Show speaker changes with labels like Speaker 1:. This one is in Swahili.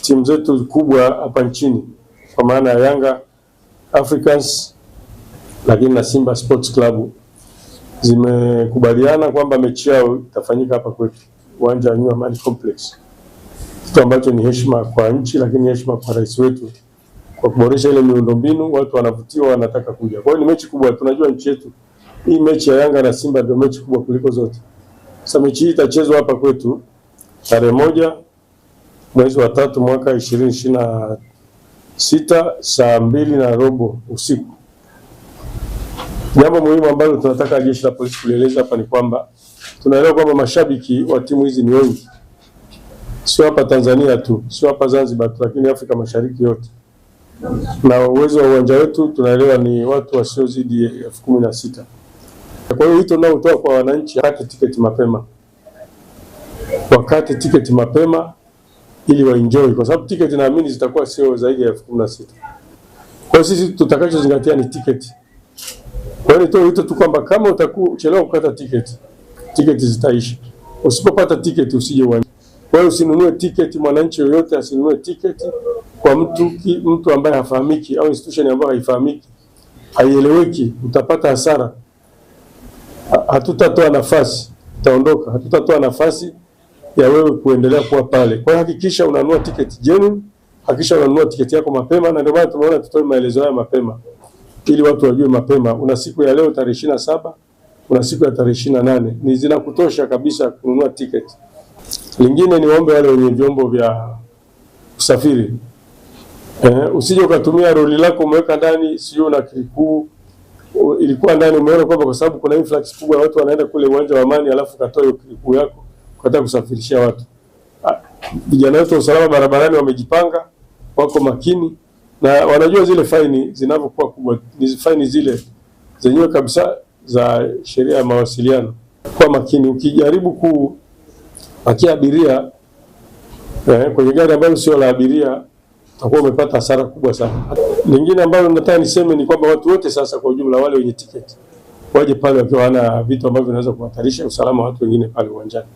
Speaker 1: timu zetu kubwa hapa nchini kwa maana ya Yanga Africans lakini na Simba Sports Club zimekubaliana kwamba mechi yao itafanyika hapa kwetu uwanja wa New Amani Complex. Kitu ambacho ni heshima kwa nchi lakini heshima kwa rais wetu kwa kuboresha ile miundombinu, watu wanavutiwa, wanataka kuja. Kwa hiyo ni mechi kubwa, tunajua nchi yetu hii mechi ya Yanga na Simba ndio mechi kubwa kuliko zote. Sasa mechi hii itachezwa hapa kwetu tarehe 1 mwezi wa 3 mwaka 2026 saa 2:15 usiku. Jambo muhimu ambalo tunataka jeshi la polisi kulieleza hapa ni kwamba tunaelewa kwamba mashabiki wa timu hizi ni wengi. Sio hapa Tanzania tu, sio hapa Zanzibar tu, lakini Afrika Mashariki yote. Na uwezo wa uwanja wetu tunaelewa ni watu wasiozidi 16,000. Kwa hiyo wito nao utoa kwa wananchi wakate tiketi mapema. Wakate tiketi mapema ili waenjoy, kwa sababu tiketi naamini zitakuwa sio zaidi ya 16,000. Kwa hiyo sisi tutakachozingatia ni tiketi. Kwa hiyo nitoa wito tu kwamba kama utachelewa kukata tiketi zitaisha. Usipopata tiketi usije uwanja. Kwa hiyo usinunue tiketi, mwananchi yoyote asinunue tiketi kwa mtu ambaye hafahamiki au institution ambayo haifahamiki, haieleweki, utapata hasara. Hatutatoa nafasi, utaondoka. Hatutatoa nafasi ya wewe kuendelea kuwa pale. Kwa hiyo hakikisha unanunua tiketi genuine, hakikisha unanunua tiketi yako mapema, na ndio maana tumeona tutoe maelezo haya mapema ili watu wajue mapema. Una siku ya leo tarehe 27, una siku ya tarehe 28. Ni zinakutosha kabisa kununua tiketi. Lingine ni waombe wale wenye vyombo vya usafiri. Usije ukatumia roli lako umeweka ndani, sio na kirikuu ilikuwa ndani, umeona kwamba kwa sababu kuna influx kubwa watu wanaenda kule uwanja wa Amani alafu katoa kirikuu yako ukataka kusafirishia watu. Vijana wetu wa usalama barabarani wamejipanga, wako makini na wanajua zile faini zinavyokuwa kubwa ni faini zile zenyewe kabisa za sheria ya mawasiliano. Kwa makini, ukijaribu kupakia abiria kwenye gari ambalo sio la abiria utakuwa umepata hasara kubwa sana. Lingine ambalo nataka niseme ni kwamba watu wote sasa kwa ujumla wale wenye tiketi waje pale wakiwa wana vitu ambavyo vinaweza kuhatarisha usalama wa watu wengine pale uwanjani.